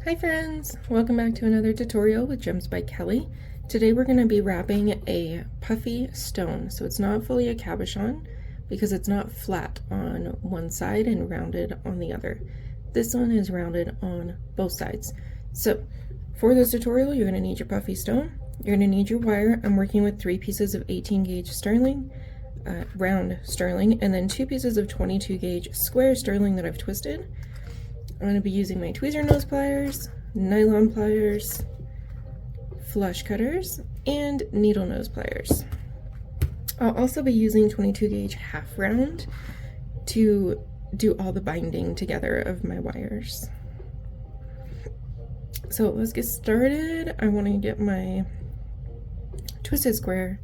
Hi friends! Welcome back to another tutorial with Gems by Kelly. Today we're going to be wrapping a puffy stone. So it's not fully a cabochon because it's not flat on one side and rounded on the other. This one is rounded on both sides. So for this tutorial you're going to need your puffy stone. You're going to need your wire. I'm working with 3 pieces of 18 gauge sterling, round sterling, and then 2 pieces of 22 gauge square sterling that I've twisted. I'm going to be using my tweezer nose pliers, nylon pliers, flush cutters, and needle nose pliers. I'll also be using 22 gauge half round to do all the binding together of my wires. So let's get started. I want to get my twisted square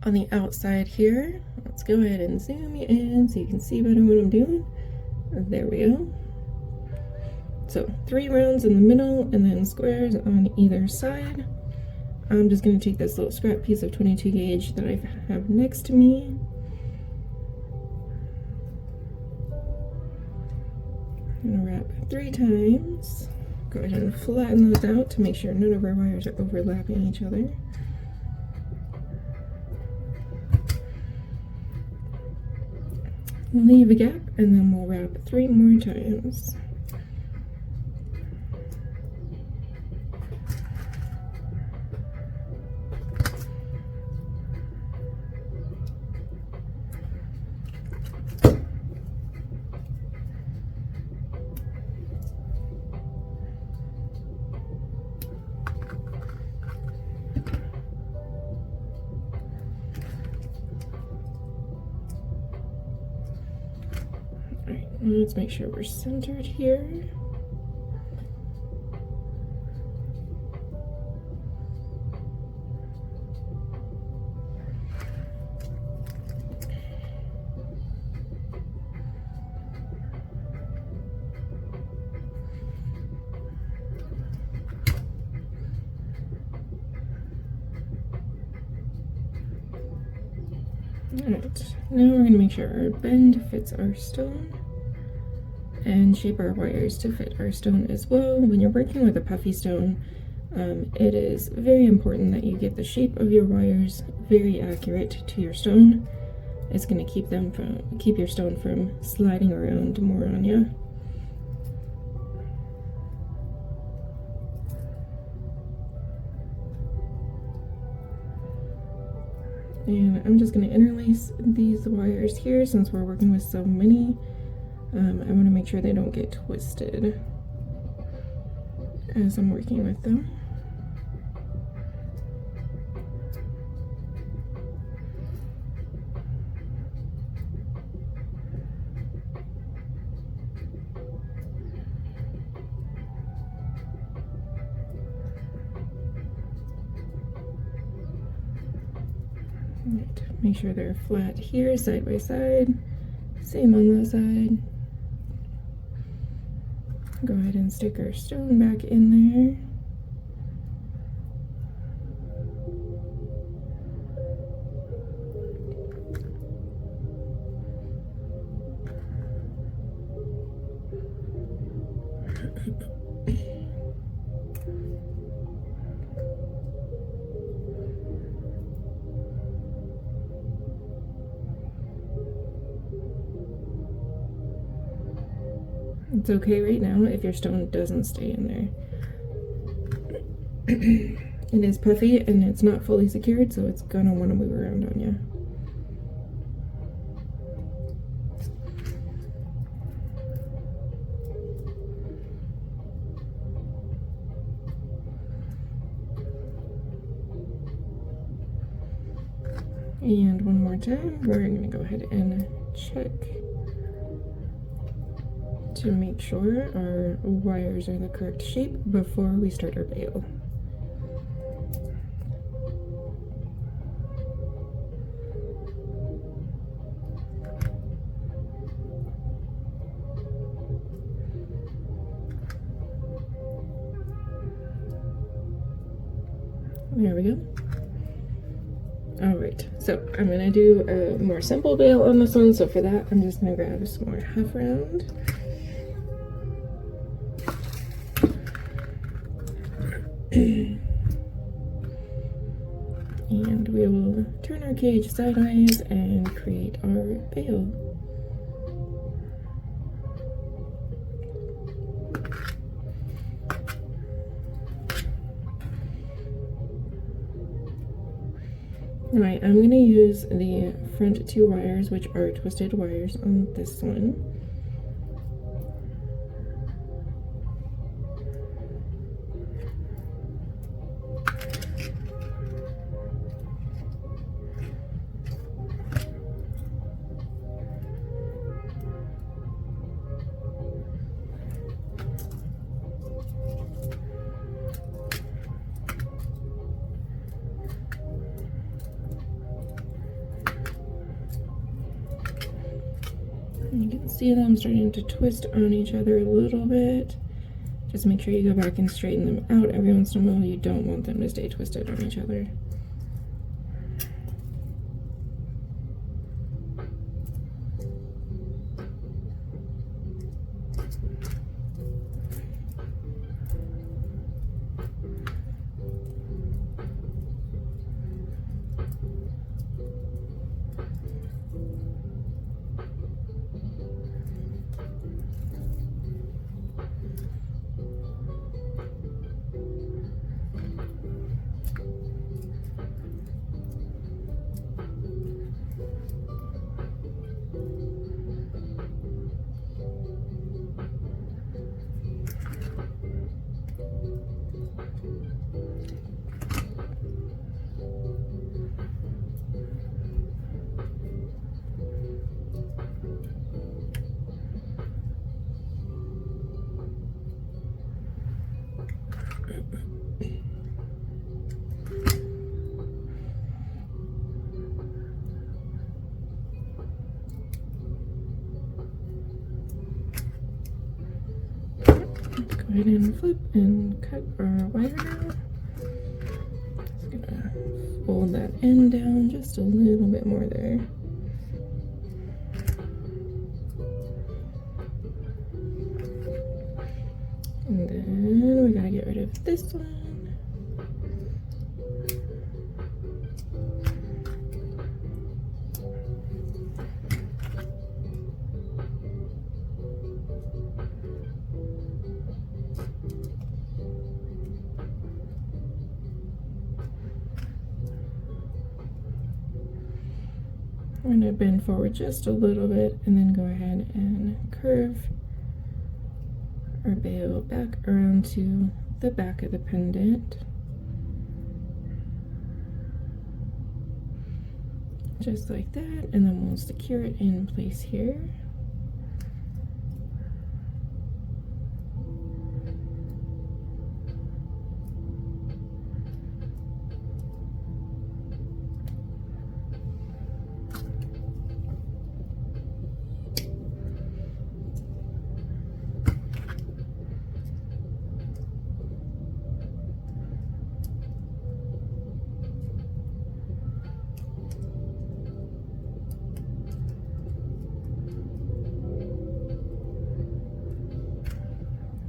on the outside here. Let's go ahead and zoom in so you can see better what I'm doing. There we go. So 3 rounds in the middle and then squares on either side. I'm just going to take this little scrap piece of 22 gauge that I have next to me. I'm going to wrap 3 times. Go ahead and flatten those out to make sure none of our wires are overlapping each other. Leave a gap and then we'll wrap 3 more times. Alright, let's make sure we're centered here. Alright, now we're going to make sure our bend fits our stone and shape our wires to fit our stone as well. When you're working with a puffy stone, it is very important that you get the shape of your wires very accurate to your stone. It's going to keep your stone from sliding around more on you. And I'm just going to interlace these wires here since we're working with so many. I want to make sure they don't get twisted as I'm working with them. Right. Make sure they're flat here, side by side. Same on that side. Go ahead and stick our stone back in there. It's okay right now if your stone doesn't stay in there. It is puffy and it's not fully secured, so it's gonna want to move around on you. And one more time, we're gonna go ahead and check to make sure our wires are the correct shape before we start our bail. There we go. Alright, so I'm going to do a more simple bail on this one, so for that I'm just going to grab some more half round. And we will turn our cage sideways and create our bail. Alright, I'm going to use the front two wires, which are twisted wires, on this one. You can see them starting to twist on each other a little bit. Just make sure you go back and straighten them out every once in a while. You don't want them to stay twisted on each other. Go ahead and flip and cut our wire now. Just gonna fold that end down just a little bit more there. And then we gotta get rid of this one. I'm going to bend forward just a little bit and then go ahead and curve our bail back around to the back of the pendant. Just like that, and then we'll secure it in place here.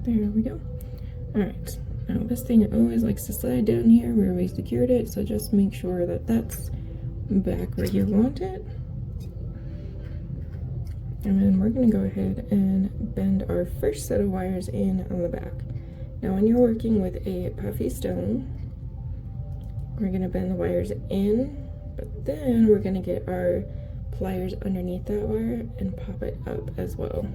There we go. Alright, now this thing always likes to slide down here where we secured it, so just make sure that that's back where you want it. And then we're going to go ahead and bend our first set of wires in on the back. Now when you're working with a puffy stone, we're going to bend the wires in, but then we're going to get our pliers underneath that wire and pop it up as well.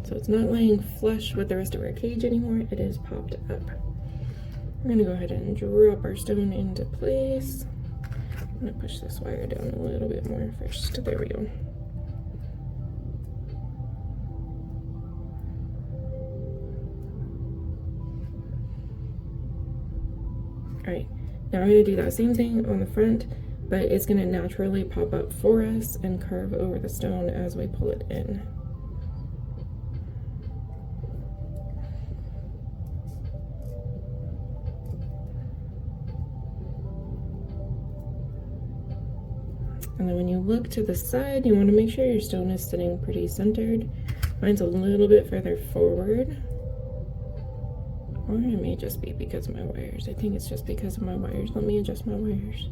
So it's not laying flush with the rest of our cage anymore, it is popped up. We're going to go ahead and drop our stone into place. I'm going to push this wire down a little bit more first. There we go. Alright, now we're going to do that same thing on the front, but it's going to naturally pop up for us and curve over the stone as we pull it in. And then when you look to the side, you want to make sure your stone is sitting pretty centered. Mine's a little bit further forward. Or it may just be because of my wires. I think it's just because of my wires. Let me adjust my wires.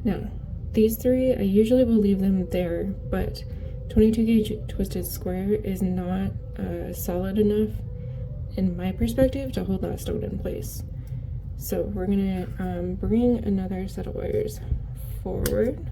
Now, these three, I usually will leave them there, but 22 gauge twisted square is not solid enough, in my perspective, to hold that stone in place. So we're gonna bring another set of wires forward.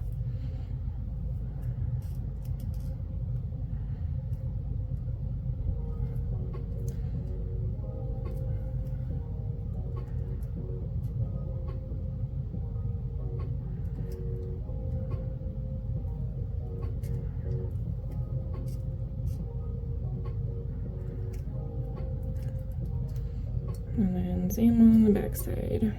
And then same on the back side.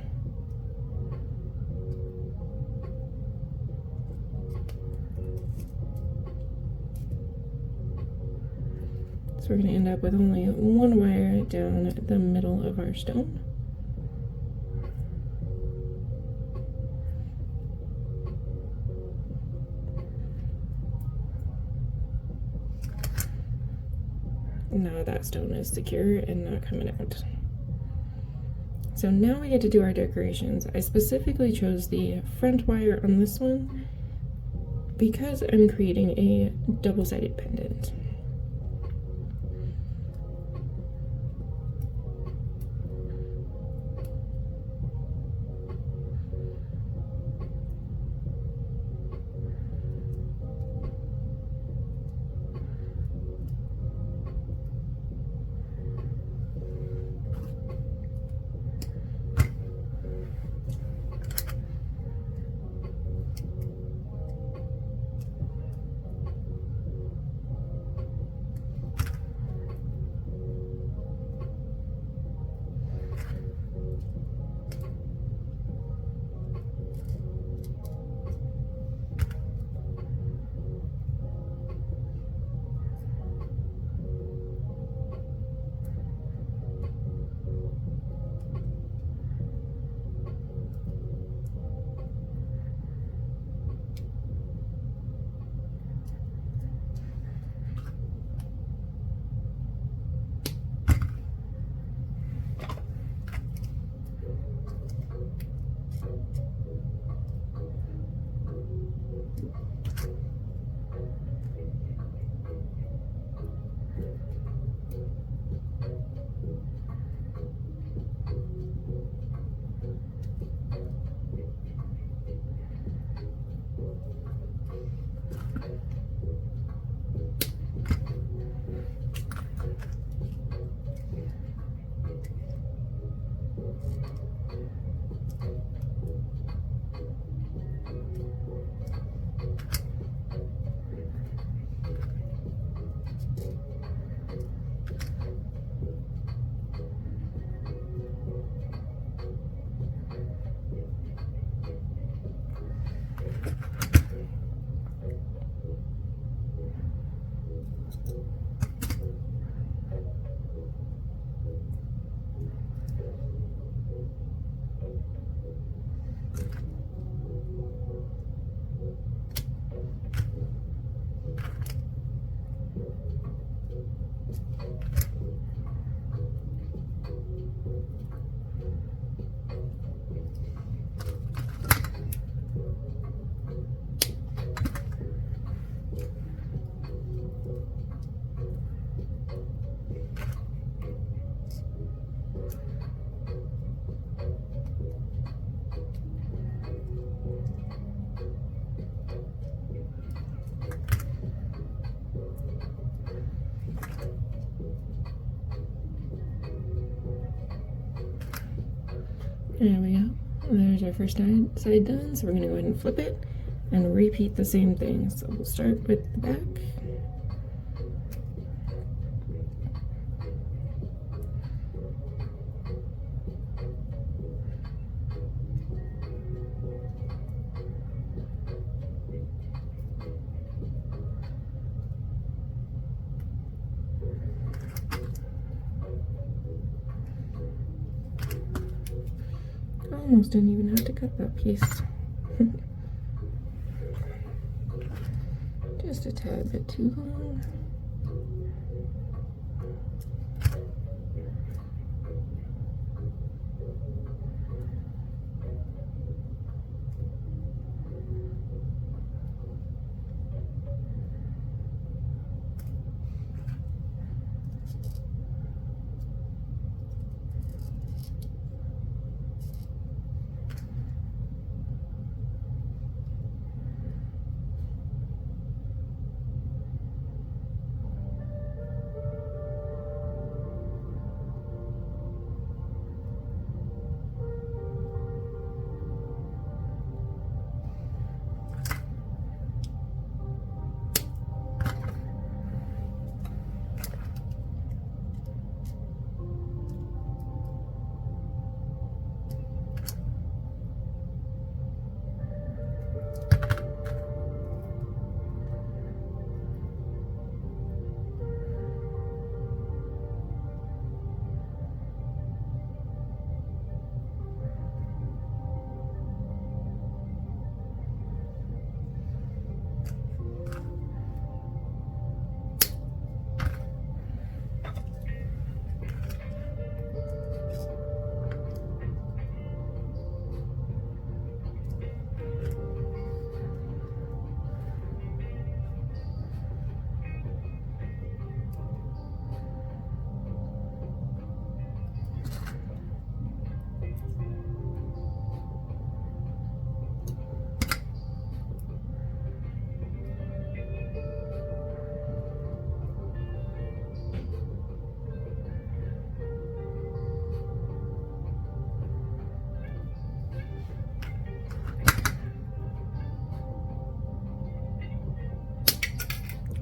So we're going to end up with only one wire down the middle of our stone. Now that stone is secure and not coming out. So now we get to do our decorations. I specifically chose the front wire on this one because I'm creating a double-sided pendant. There we go. There's our first side done. So we're going to go ahead and flip it and repeat the same thing. So we'll start with the back. I almost didn't even have to cut that piece. Just a tad bit too long.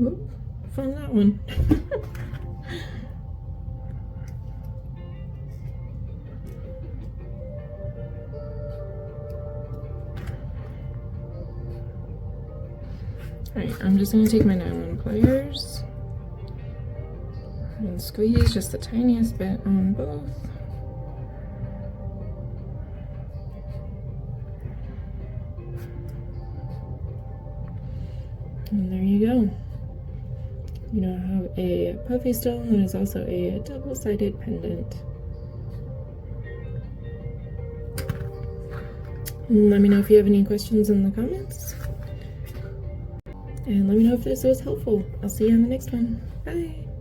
Oop, found that one. Alright, I'm just going to take my nylon pliers and squeeze just the tiniest bit on both. And there you go. You now have a puffy stone that is also a double-sided pendant. And let me know if you have any questions in the comments. And let me know if this was helpful. I'll see you on the next one. Bye!